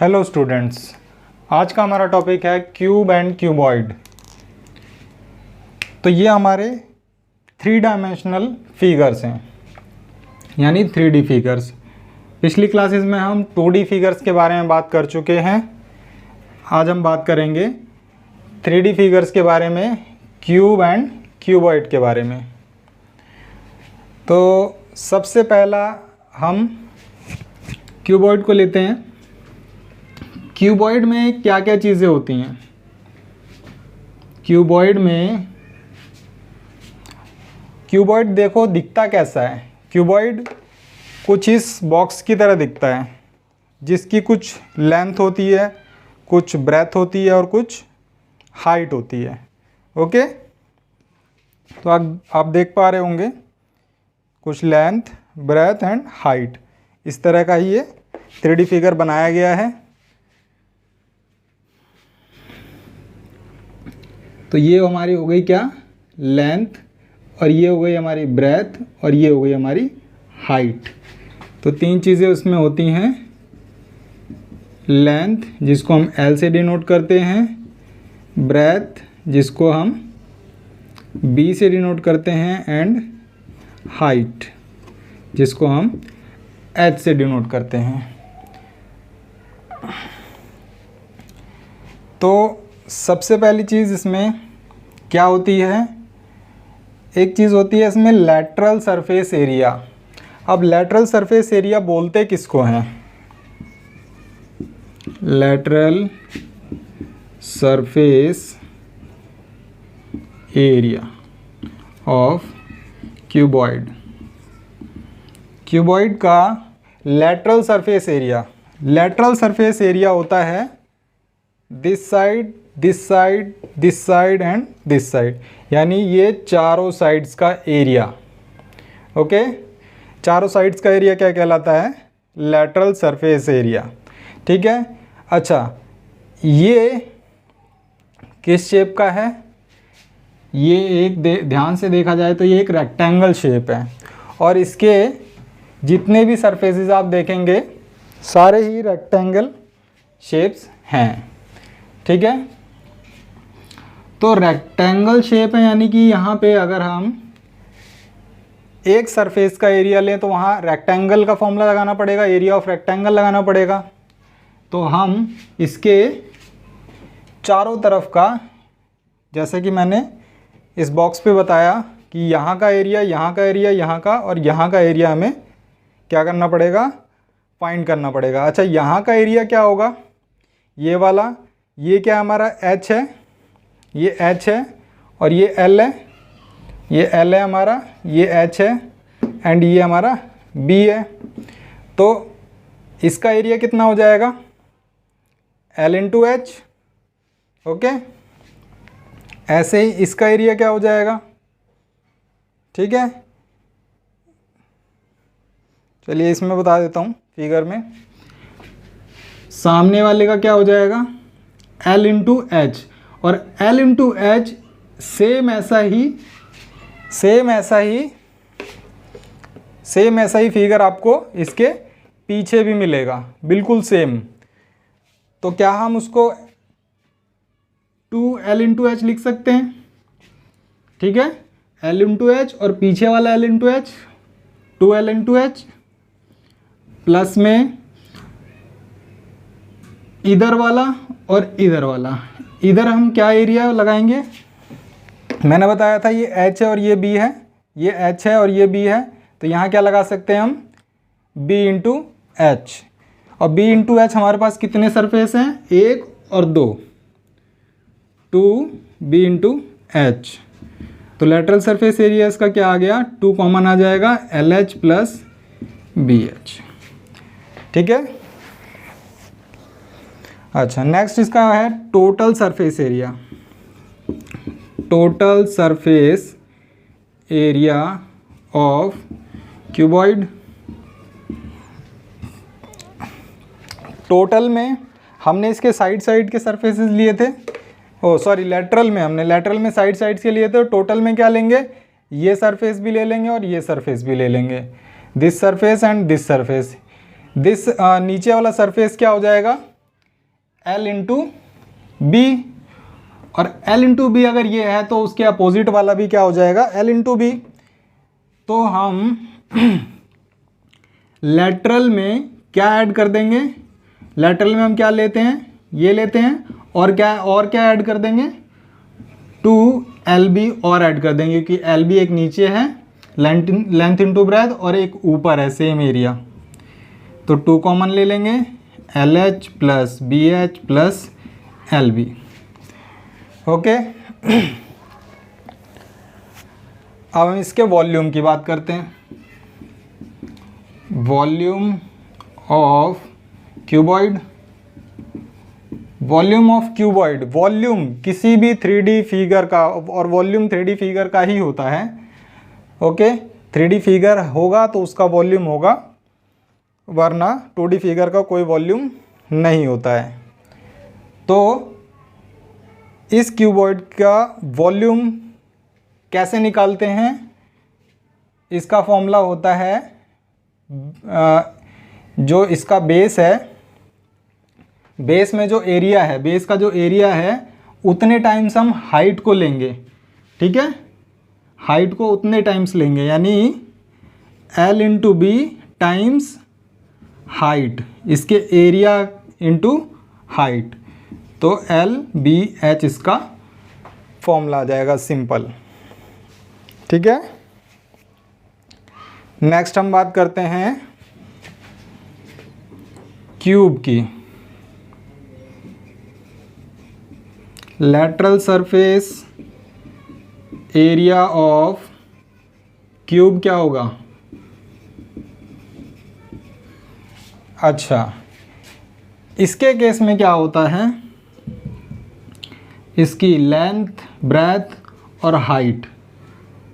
Hello students, आज का हमारा टॉपिक है क्यूब एंड क्यूबॉइड। तो ये हमारे 3 डायमेंशनल फिगर्स हैं, यानी 3D फिगर्स। पिछली क्लासेस में हम 2D फिगर्स के बारे में बात कर चुके हैं। आज हम बात करेंगे 3D फिगर्स के बारे में, क्यूब एंड क्यूबॉइड के बारे में। तो सबसे पहला हम क्यूबॉइड को लेते हैं। क्यूबॉइड में क्या क्या चीज़ें होती हैं? क्यूबॉइड देखो दिखता कैसा है। क्यूबॉइड कुछ इस बॉक्स की तरह दिखता है, जिसकी कुछ लेंथ होती है, कुछ ब्रेथ होती है और कुछ हाइट होती है। ओके, तो आप देख पा रहे होंगे कुछ लेंथ, ब्रेथ एंड हाइट, इस तरह का ही ये 3D फिगर बनाया गया है। तो ये हमारी हो गई क्या, लेंथ, और ये हो गई हमारी ब्रेथ, और ये हो गई हमारी हाइट। तो 3 चीज़ें उसमें होती हैं। लेंथ जिसको हम L से डिनोट करते हैं, ब्रेथ जिसको हम B से डिनोट करते हैं, एंड हाइट जिसको हम H से डिनोट करते हैं। तो सबसे पहली चीज़ इसमें क्या होती है, एक चीज़ होती है इसमें लैटरल सरफेस एरिया। अब लैटरल सरफेस एरिया बोलते किसको हैं? Lateral surface area of cuboid. Cuboid का लैटरल सरफेस एरिया होता है this side, this side, this side and this side, यानी ये चारों साइड्स का एरिया। ओके, चारों साइड्स का एरिया क्या कहलाता है? Lateral surface area. ठीक है। अच्छा, ये किस शेप का है? ये एक ध्यान से देखा जाए तो ये एक रेक्टेंगल शेप है, और इसके जितने भी सरफेसेस आप देखेंगे सारे ही रेक्टेंगल शेप्स हैं। ठीक है, तो रेक्टेंगल शेप है, यानी कि यहाँ पे अगर हम एक सरफेस का एरिया लें तो वहाँ रेक्टेंगल का फॉर्मूला लगाना पड़ेगा, एरिया ऑफ रेक्टेंगल लगाना पड़ेगा। तो हम इसके चारों तरफ का, जैसे कि मैंने इस बॉक्स पे बताया कि यहाँ का एरिया, यहाँ का एरिया, यहाँ का और यहाँ का एरिया हमें क्या करना पड़ेगा? फाइंड करना पड़ेगा। अच्छा, यहाँ का एरिया क्या होगा? ये वाला, ये क्या हमारा H है, ये H है, और ये L है, ये L है हमारा, ये H है, एंड ये हमारा B है। तो इसका एरिया कितना हो जाएगा? L into H। ओके, ऐसे ही इसका एरिया क्या हो जाएगा? ठीक है, चलिए इसमें बता देता हूँ फिगर में। सामने वाले का क्या हो जाएगा? L इंटू H, और L इंटू H सेम ऐसा ही फिगर आपको इसके पीछे भी मिलेगा, बिल्कुल सेम। तो क्या हम उसको 2L इंटू H लिख सकते हैं? ठीक है, L इंटू H और पीछे वाला L into H, 2L into H, plus में इधर वाला और इधर वाला। इधर हम क्या एरिया लगाएंगे? मैंने बताया था ये H है और ये B है, ये H है और ये B है, तो यहाँ क्या लगा सकते हैं हम? B into H। और B इंटू H हमारे पास कितने सरफेस हैं? 1 और 2, 2B इंटू H। तो लेटरल सरफेस एरिया इसका क्या आ गया? 2 कॉमन आ जाएगा, LH प्लस BH। ठीक है। अच्छा, नेक्स्ट इसका है total surface area. Total surface area of cuboid. Total में हमने इसके साइड के सरफेसेस लिए थे, लेटरल में साइड के लिए थे। टोटल में क्या लेंगे? ये सरफेस भी ले लेंगे और ये सरफेस भी ले लेंगे, this surface and this surface. नीचे वाला सरफेस क्या हो जाएगा? L इंटू बी, और L इंटू बी अगर ये है तो उसके अपोजिट वाला भी क्या हो जाएगा, L इंटू बी। तो हम लेटरल में क्या ऐड कर देंगे, लेटरल में हम क्या लेते हैं, ये लेते हैं, और क्या ऐड कर देंगे, 2LB और ऐड कर देंगे, क्योंकि LB एक नीचे है, लेंथ इंटू ब्रेथ, और एक ऊपर है सेम एरिया। तो 2 कॉमन ले लेंगे, LH plus BH plus LB। Okay, अब हम इसके वॉल्यूम की बात करते हैं। Volume of cuboid, volume of cuboid, volume किसी भी 3D फिगर का, और वॉल्यूम 3D फिगर का ही होता है। ओके, 3D फिगर होगा तो उसका वॉल्यूम होगा, वरना 2D फिगर का कोई वॉल्यूम नहीं होता है। तो इस क्यूबॉइड का वॉल्यूम कैसे निकालते हैं, इसका फॉर्मूला होता है, जो इसका बेस है, बेस में जो एरिया है, बेस का जो एरिया है उतने टाइम्स हम हाइट को लेंगे। ठीक है, हाइट को उतने टाइम्स लेंगे, यानी L into B times height, इसके एरिया इंटू हाइट, तो LBH इसका फॉर्मूला आ जाएगा, सिंपल। ठीक है, नेक्स्ट हम बात करते हैं क्यूब की। Lateral surface area of cube क्या होगा, अच्छा इसके केस में क्या होता है, इसकी लेंथ, ब्रेथ और हाइट,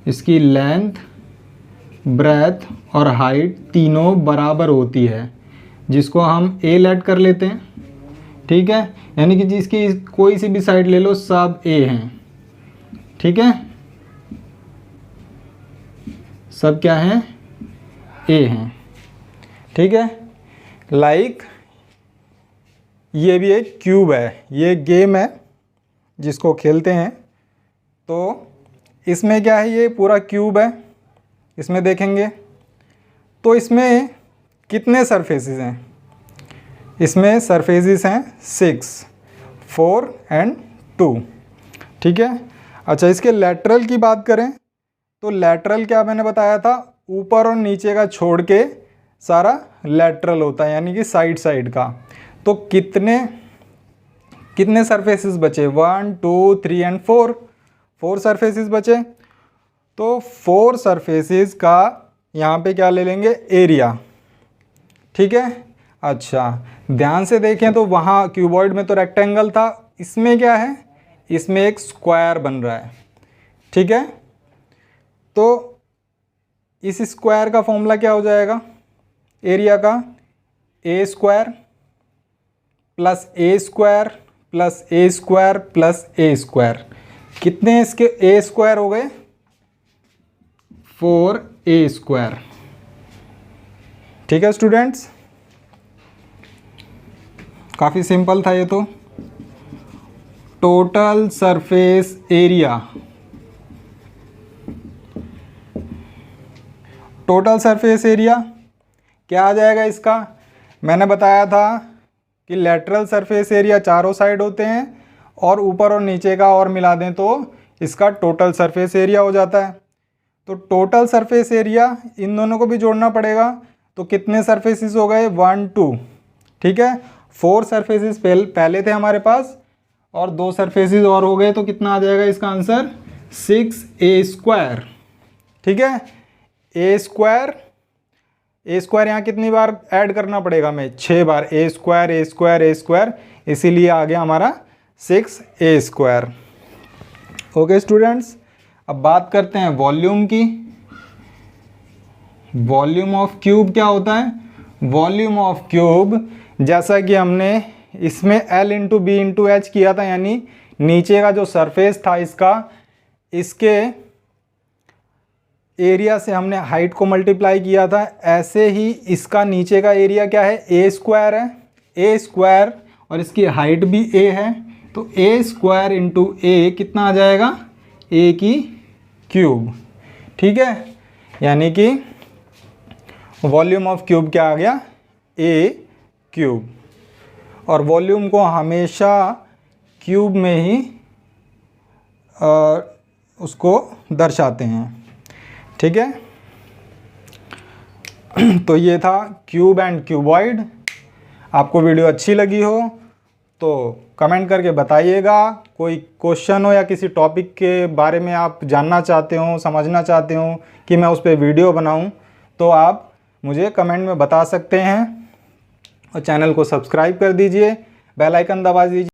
इसकी लेंथ, ब्रेथ और हाइट तीनों बराबर होती है, जिसको हम A लेट कर लेते हैं। ठीक है, यानी कि जिसकी कोई सी भी साइड ले लो, सब A हैं। ठीक है, सब क्या हैं, A हैं। ठीक है, लाइक ये भी एक क्यूब है, ये गेम है जिसको खेलते हैं। तो इसमें क्या है, ये पूरा क्यूब है, इसमें देखेंगे तो इसमें कितने सरफेसेस हैं, इसमें सरफेसेस हैं 6, 4 एंड 2। ठीक है, अच्छा इसके लेटरल की बात करें तो लेटरल क्या मैंने बताया था, ऊपर और नीचे का छोड़ के सारा लेटरल होता है, यानी कि साइड साइड का। तो कितने सरफेसेस बचे, 1 2 3 एंड 4 सरफेसेस बचे। तो 4 सरफेसेस का यहाँ पे क्या ले लेंगे, एरिया। ठीक है, अच्छा ध्यान से देखें तो वहाँ क्यूबॉइड में तो रेक्टेंगल था, इसमें क्या है, इसमें एक स्क्वायर बन रहा है। ठीक है, तो इस स्क्वायर का फॉर्मूला क्या हो जाएगा, एरिया का, ए स्क्वायर प्लस ए स्क्वायर प्लस ए स्क्वायर प्लस ए स्क्वायर। कितने इसके ए स्क्वायर हो गए, 4A स्क्वायर। ठीक है स्टूडेंट्स, काफ़ी सिंपल था ये तो। Total surface area, total surface area क्या आ जाएगा इसका, मैंने बताया था कि लेटरल सरफेस एरिया चारों साइड होते हैं, और ऊपर और नीचे का और मिला दें तो इसका टोटल सरफेस एरिया हो जाता है। तो टोटल सरफेस एरिया इन दोनों को भी जोड़ना पड़ेगा, तो कितने सरफेसेस हो गए, 1 2। ठीक है, 4 सरफेसेस पहले थे हमारे पास, और 2 सरफेसेस और हो गए, तो कितना आ जाएगा इसका आंसर, 6A स्क्वायर। ठीक है, ए स्क्वायर यहाँ कितनी बार ऐड करना पड़ेगा हमें, 6 बार, ए स्क्वायर ए स्क्वायर ए स्क्वायर, इसीलिए आ गया हमारा 6A स्क्वायर। ओके स्टूडेंट्स, अब बात करते हैं वॉल्यूम की। वॉल्यूम ऑफ क्यूब क्या होता है, वॉल्यूम ऑफ क्यूब जैसा कि हमने इसमें L into B into H किया था, यानी नीचे का जो सरफेस था इसका, इसके एरिया से हमने हाइट को मल्टीप्लाई किया था, ऐसे ही इसका नीचे का एरिया क्या है, ए स्क्वायर है, ए स्क्वायर, और इसकी हाइट भी a है, तो a स्क्वायर इंटू a कितना आ जाएगा, a की क्यूब। ठीक है, यानी कि वॉल्यूम ऑफ क्यूब क्या आ गया, a क्यूब। और वॉल्यूम को हमेशा क्यूब में ही उसको दर्शाते हैं। ठीक है, तो ये था क्यूब एंड क्यूबॉइड। आपको वीडियो अच्छी लगी हो तो कमेंट करके बताइएगा। कोई क्वेश्चन हो या किसी टॉपिक के बारे में आप जानना चाहते हो, समझना चाहते हो कि मैं उस पर वीडियो बनाऊं, तो आप मुझे कमेंट में बता सकते हैं। और चैनल को सब्सक्राइब कर दीजिए, बेल आइकन दबा दीजिए।